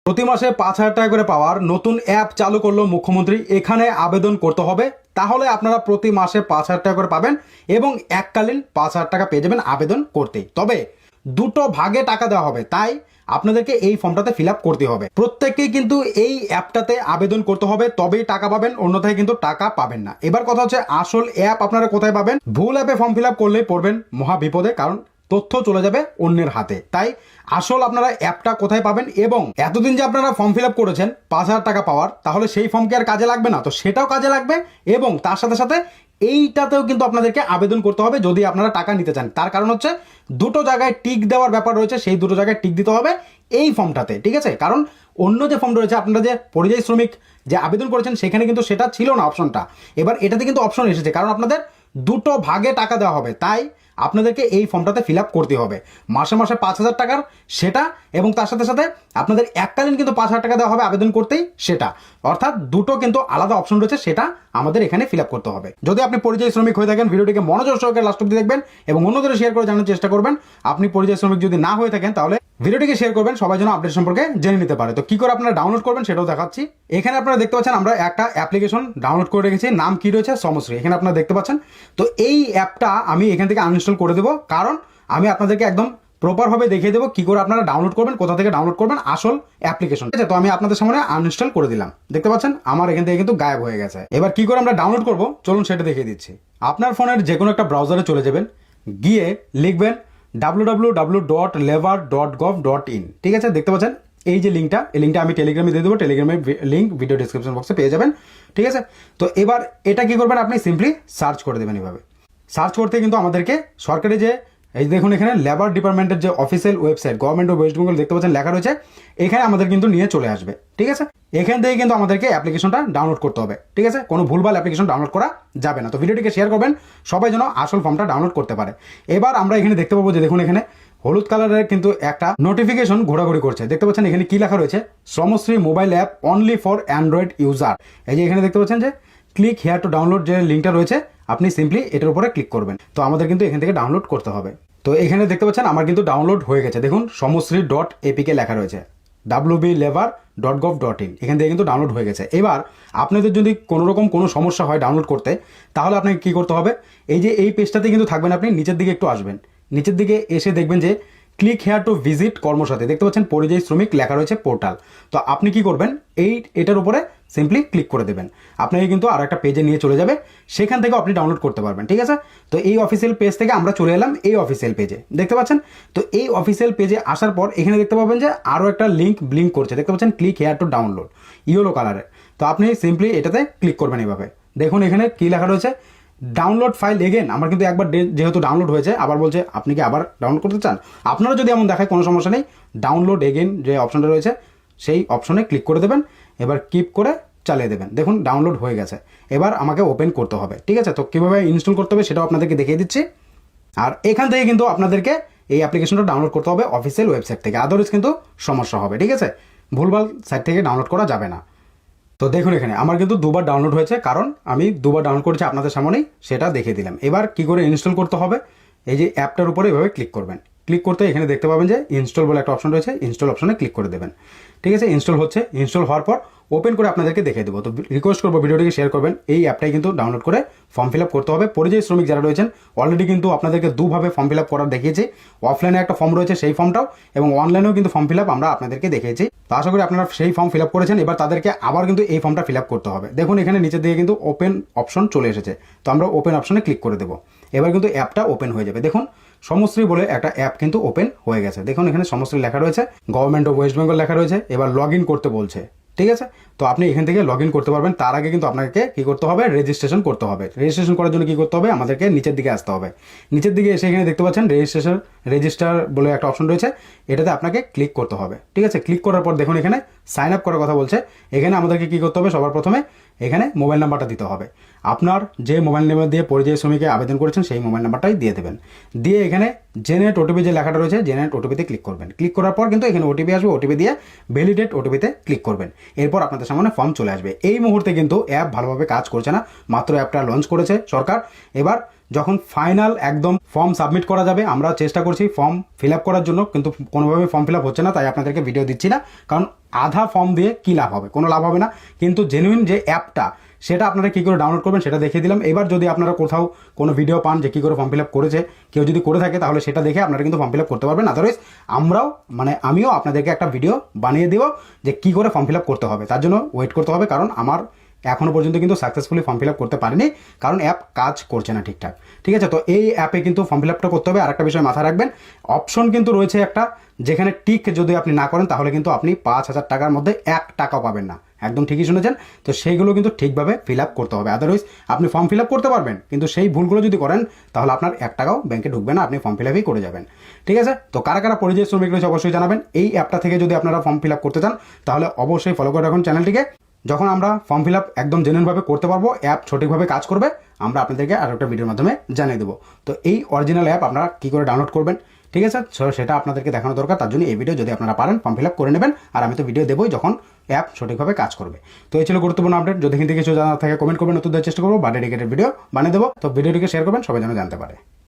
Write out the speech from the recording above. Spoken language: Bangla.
প্রতি মাসে 5,000 টাকা করে পাওয়ার নতুন অ্যাপ চালু করলো মুখ্যমন্ত্রী। এখানে আবেদন করতে হবে, তাহলে আপনারা প্রতি মাসে 5,000 টাকা করে পাবেন এবং এককালীন 5,000 টাকা পেয়ে যাবেন আবেদন করতেই। তবে দুটো ভাগে টাকা দেওয়া হবে, তাই আপনাদেরকে এই ফর্মটাতে ফিল আপ করতে হবে। প্রত্যেককেই কিন্তু এই অ্যাপটাতে আবেদন করতে হবে, তবেই টাকা পাবেন, অন্যথায় কিন্তু টাকা পাবেন না। এবার কথা হচ্ছে আসল অ্যাপ আপনারা কোথায় পাবেন। ভুল অ্যাপে ফর্ম ফিল আপ করলেই পড়বেন মহা বিপদে, কারণ তথ্য চলে যাবে অন্যের হাতে। তাই আসল আপনারা অ্যাপটা কোথায় পাবেন, এবং এতদিন যে আপনারা ফর্ম ফিল আপ করেছেন 5,000 টাকা পাওয়ার, তাহলে সেই ফর্ম কি আর কাজে লাগবে না? তো সেটাও কাজে লাগবে, এবং তার সাথে সাথে এইটাতেও কিন্তু আপনাদেরকে আবেদন করতে হবে যদি আপনারা টাকা নিতে চান। তার কারণ হচ্ছে দুটো জায়গায় টিক দেওয়ার ব্যাপার রয়েছে, সেই দুটো জায়গায় টিক দিতে হবে এই ফর্মটাতে, ঠিক আছে? কারণ অন্য যে ফর্ম রয়েছে, আপনারা যে পরিযায়ী শ্রমিক যে আবেদন করেছেন সেখানে কিন্তু সেটা ছিল না অপশনটা, এবার এটাতে কিন্তু অপশন এসেছে, কারণ আপনাদের দুটো ভাগে টাকা দেওয়া হবে। তাই আপনাদেরকে এই ফর্মটাতে ফিল আপ করতে হবে মাসে মাসে 5,000 টাকার সেটা, এবং তার সাথে সাথে আপনাদের এককালীন কিন্তু 5,000 টাকা দেওয়া হবে আবেদন করতেই সেটা। অর্থাৎ দুটো কিন্তু আলাদা অপশন রয়েছে, সেটা আমাদের এখানে ফিল আপ করতে হবে। যদি আপনি পরিযায়ী শ্রমিক হয়ে থাকেন, ভিডিওটিকে মনোযোগ সহকারে লাস্ট অবধি দেখবেন এবং অন্যদের শেয়ার করে জানার চেষ্টা করবেন। আপনি পরিযায়ী শ্রমিক যদি না হয়ে থাকেন, তাহলে ভিডিওটিকে শেয়ার করবেন, সবাই যেন আপডেট সম্পর্কে জেনে নিতে পারে। তো কি করে আপনারা ডাউনলোড করবেন সেটাও দেখাচ্ছি। এখানে আপনারা দেখতে পাচ্ছেন আমরা একটা অ্যাপ্লিকেশন ডাউনলোড করে রেখেছি, নাম কি রয়েছে, সমশ্রী। এখানে আপনারা দেখতে পাচ্ছেন। তো এই অ্যাপটা আমি এখান থেকে আনইনস্টল করে দেবো, কারণ আমি আপনাদেরকে একদম প্রপারভাবে দেখিয়ে দেবো কি করে আপনারা ডাউনলোড করবেন, কোথা থেকে ডাউনলোড করবেন আসল অ্যাপ্লিকেশন। ঠিক আছে, তো আমি আপনাদের সামনে আনইনস্টল করে দিলাম। দেখতে পাচ্ছেন আমার এখান থেকে কিন্তু গায়েব হয়ে গেছে। এবার কি করে আমরা ডাউনলোড করব চলুন সেটা দেখিয়ে দিচ্ছি। আপনার ফোনের যে কোনো একটা ব্রাউজারে চলে যাবেন, গিয়ে লিখবেন www.labour.gov.in। ঠিক আছে, দেখতে পাচ্ছেন এই যে লিঙ্কটা, এই লিঙ্কটা আমি টেলিগ্রামে দিয়ে দেবো, টেলিগ্রামের লিঙ্ক ভিডিও ডিসক্রিপশন বক্সে পেয়ে যাবেন। ঠিক আছে, তো এবার এটা কি করবেন, আপনি সিম্পলি সার্চ করে দেবেন। এভাবে সার্চ করতে কিন্তু আমাদেরকে সরকারি যে এই দেখুন এখানে লেবার ডিপার্টমেন্টের যে official website government of West Bengal দেখতে পাচ্ছেন লেখা রয়েছে, এখানে আমাদের কিন্তু নিয়ে চলে আসবে। ঠিক আছে, এখান থেকে কিন্তু আমাদেরকে অ্যাপ্লিকেশনটা ডাউনলোড করতে হবে। ঠিক আছে, কোনো ভুলভাল অ্যাপ্লিকেশন ডাউনলোড করা যাবে না। তো ভিডিওটিকে শেয়ার করবেন, সবাই যেন আসল ফর্মটা ডাউনলোড করতে পারে। এবার আমরা এখানে দেখতে পাবো যে দেখুন এখানে হলুদ কালারের কিন্তু একটা নোটিফিকেশন ঘোরাঘুরি করছে। দেখতে পাচ্ছেন এখানে কি লেখা রয়েছে, Shramashree mobile app only for Android user. এই যে এখানে দেখতে পাচ্ছেন যে ক্লিক হেয়ার টু ডাউনলোড যে লিঙ্কটা রয়েছে, আপনি সিম্পলি এটার উপরে ক্লিক করবেন। তো আমাদের কিন্তু এখান থেকে ডাউনলোড করতে হবে। তো এখানে দেখতে পাচ্ছেন আমার কিন্তু ডাউনলোড হয়ে গেছে। দেখুন সমশ্রী.apk লেখা রয়েছে, www.labour.gov.in, এখান থেকে কিন্তু ডাউনলোড হয়ে গেছে। এবার আপনাদের যদি কোনো রকম কোনো সমস্যা হয় ডাউনলোড করতে, তাহলে আপনাকে কী করতে হবে, এই যে এই পেজটাতে কিন্তু থাকবেন, আপনি নিচের দিকে একটু আসবেন, নিচের দিকে এসে দেখবেন যে click here to visit Karmasathi, দেখতে পাচ্ছেন পরিযায়ী শ্রমিক লেখা রয়েছে পোর্টাল। তো আপনি কি করবেন, এটার উপরে সিম্পলি ক্লিক করে দেবেন, আপনাকে কিন্তু আর একটা পেজে নিয়ে চলে যাবে, সেখান থেকে আপনি ডাউনলোড করতে পারবেন। ঠিক আছে, তো এই অফিসিয়াল পেজ থেকে আমরা চলে এলাম এই অফিসিয়াল পেজে, দেখতে পাচ্ছেন। তো এই অফিসিয়াল পেজে আসার পর এখানে দেখতে পাবেন যে আরও একটা লিঙ্ক ব্লিঙ্ক করছে, দেখতে পাচ্ছেন click here to download yellow কালারে। তো আপনি সিম্পলি এটাতে ক্লিক করবেন। এভাবে দেখুন এখানে কি লেখা রয়েছে, ডাউনলোড ফাইল এগেন। আমার কিন্তু একবার যেহেতু ডাউনলোড হয়েছে, আবার বলছে আপনি কি আবার ডাউনলোড করতে চান। আপনারা যদি এমন দেখায় কোনো সমস্যা নেই, ডাউনলোড এগেন যে অপশনটা রয়েছে সেই অপশনে ক্লিক করে দেবেন, এবার কিপ করে চালিয়ে দেবেন। দেখুন ডাউনলোড হয়ে গেছে, এবার আমাকে ওপেন করতে হবে। ঠিক আছে, তো কীভাবে ইনস্টল করতে হবে সেটাও আপনাদেরকে দেখিয়ে দিচ্ছি। আর এখান থেকে কিন্তু আপনাদেরকে এই অ্যাপ্লিকেশনটা ডাউনলোড করতে হবে অফিসিয়াল ওয়েবসাইট থেকে, আদারওয়াইজ কিন্তু সমস্যা হবে। ঠিক আছে, ভুলভাল সাইট থেকে ডাউনলোড করা যাবে না। তো দেখুন এখানে আমার কিন্তু দুবার ডাউনলোড হয়েছে, কারণ আমি দুবার ডাউনলোড করেছি আপনাদের সামনেই, সেটা দেখিয়ে দিলাম। এবার কি করে ইনস্টল করতে হবে, এই যে অ্যাপটার উপরে এভাবে ক্লিক করবেন, ক্লিক করতে এখানে দেখতে পাবেন যে ইনস্টল বলে একটা অপশন রয়েছে, ইনস্টল অপশনে ক্লিক করে দেবেন। ঠিক আছে, ইনস্টল হচ্ছে, ইনস্টল হওয়ার পর ওপেন করে আপনাদেরকে দেখিয়ে দেবো। তো রিকোয়েস্ট করবো ভিডিওটিকে শেয়ার করবেন, এই অ্যাপটাই কিন্তু ডাউনলোড করে ফর্ম ফিল আপ করতে হবে। পরিযায়ী শ্রমিক যারা রয়েছেন অলরেডি কিন্তু আপনাদেরকে দুভাবে ফর্ম ফিল আপ করার দেখিয়েছি, অফলাইনে একটা ফর্ম রয়েছে সেই ফর্মটাও, এবং অনলাইনেও কিন্তু ফর্ম ফিল আপ আমরা আপনাদেরকে দেখিয়েছি। তো আশা করি আপনারা সেই ফর্ম ফিল আপ করেছেন, এবার তাদেরকে আবার কিন্তু এই ফর্মটা ফিল আপ করতে হবে। দেখুন এখানে নিচের দিকে কিন্তু ওপেন অপশন চলে এসেছে, তো আমরা ওপেন অপশনে ক্লিক করে দেবো। এবার কিন্তু অ্যাপটা ওপেন হয়ে যাবে। দেখুন সমশ্রী বলে একটা অ্যাপ কিন্তু ওপেন হয়ে গেছে। দেখুন এখানে সমশ্রী লেখা রয়েছে, গভর্নমেন্ট অফ ওয়েস্ট বেঙ্গল লেখা রয়েছে। এবার লগ ইন করতে বলছে। ঠিক আছে, তো আপনি এখান থেকে লগ ইন করতে পারবেন। তার আগে কিন্তু আপনাকে কি করতে হবে, রেজিস্ট্রেশন করতে হবে। রেজিস্ট্রেশন করার জন্য কি করতে হবে, আমাদেরকে নিচের দিকে আসতে হবে। নিচের দিকে এসে এখানে দেখতে পাচ্ছেন রেজিস্টার বলে একটা অপশন রয়েছে, এটাতে আপনাকে ক্লিক করতে হবে। ঠিক আছে, ক্লিক করার পর দেখুন এখানে সাইন আপ করার কথা বলছে। এখানে আমাদেরকে কি করতে হবে, সবার প্রথমে এখানে মোবাইল নাম্বারটা দিতে হবে। আপনার যে মোবাইল নাম্বার দিয়ে পরিযায়ী শ্রমিকে আবেদন করেছেন সেই মোবাইল নাম্বারটাই দিয়ে দেবেন। দিয়ে এখানে জেনারেট ওটিপি যে লেখাটা রয়েছে, জেনারেট ওটিপিতে ক্লিক করবেন। ক্লিক করার পর কিন্তু এখানে ওটিপি আসবে, ওটিপি দিয়ে ভ্যালিডেট ওটিপিতে ক্লিক করবেন। এরপর আপনাদের সামনে ফর্ম চলে আসবে। এই মুহূর্তে কিন্তু অ্যাপ ভালোভাবে কাজ করছে না, মাত্র অ্যাপটা লঞ্চ করেছে সরকার। এবার যখন ফাইনাল একদম ফর্ম সাবমিট করা যাবে, আমরা চেষ্টা করছি ফর্ম ফিল আপ করার জন্য, কিন্তু কোনোভাবে ফর্ম ফিল আপ হচ্ছে না, তাই আপনাদেরকে ভিডিও দিচ্ছি না, কারণ আধা ফর্ম দিয়ে কী লাভ হবে, কোনো লাভ হবে না। কিন্তু জেনুইন যে অ্যাপটা সেটা আপনারা কী করে ডাউনলোড করবেন সেটা দেখিয়ে দিলাম। এবার যদি আপনারা কোথাও কোনো ভিডিও পান যে কী করে ফর্ম ফিল আপ করেছে, কেউ যদি করে থাকে তাহলে সেটা দেখে আপনারা কিন্তু ফর্ম ফিল আপ করতে পারবেন। আদারওয়াইজ আমিও আপনাদেরকে একটা ভিডিও বানিয়ে দেবো যে কী করে ফর্ম ফিল আপ করতে হবে। তার জন্য ওয়েট করতে হবে, কারণ আমার এখনও পর্যন্ত কিন্তু সাকসেসফুলি ফর্ম ফিল আপ করতে পারিনি, কারণ অ্যাপ কাজ করছে না ঠিকঠাক। ঠিক আছে, তো এই অ্যাপে কিন্তু ফর্ম ফিল আপটা করতে হবে। আর একটা বিষয় মাথায় রাখবেন, অপশন কিন্তু রয়েছে একটা, যেখানে টিক যদি আপনি না করেন তাহলে কিন্তু আপনি 5,000 টাকার মধ্যে 1 টাকাও পাবেন না। একদম ঠিকই শুনেছেন। তো সেইগুলো কিন্তু ঠিকভাবে ফিল আপ করতে হবে। আদারওয়াইজ আপনি ফর্ম ফিল আপ করতে পারবেন, কিন্তু সেই ভুলগুলো যদি করেন তাহলে আপনার 1 টাকাও ব্যাংকে ঢুকবে না, আপনি ফর্ম ফিল আপই করে যাবেন। ঠিক আছে, তো কারা কারা পরিযায়ী শ্রমিক রয়েছে অবশ্যই জানাবেন। এই অ্যাপটা থেকে যদি আপনারা ফর্ম ফিল আপ করতে চান তাহলে অবশ্যই ফলো করে রাখুন চ্যানেলটিকে। যখন আমরা ফর্ম ফিল আপ একদম জেনুইনভাবে করতে পারবো, অ্যাপ সঠিকভাবে কাজ করবে, আমরা আপনাদেরকে আরও একটা ভিডিওর মাধ্যমে জানিয়ে দেবো। তো এই অরিজিনাল অ্যাপ আপনারা কী করে ডাউনলোড করবেন, ঠিক আছে, সেটা আপনাদেরকে দেখানো দরকার। তার জন্য এই ভিডিও যদি আপনারা পারেন ফর্ম ফিল আপ করে নেবেন, আর আমি তো ভিডিও দেবোই যখন অ্যাপ সঠিকভাবে কাজ করবে। তো এই ছিল গুরুত্বপূর্ণ আপডেট। যদি কিন্তু কিছু জানার থাকে কমেন্ট করবেন, নতুন দেওয়ার চেষ্টা করবো বা ডেডিকেটেড ভিডিও বানিয়ে দেবো। তো ভিডিওটিকে শেয়ার করবেন, সবাই যেন জানতে পারে।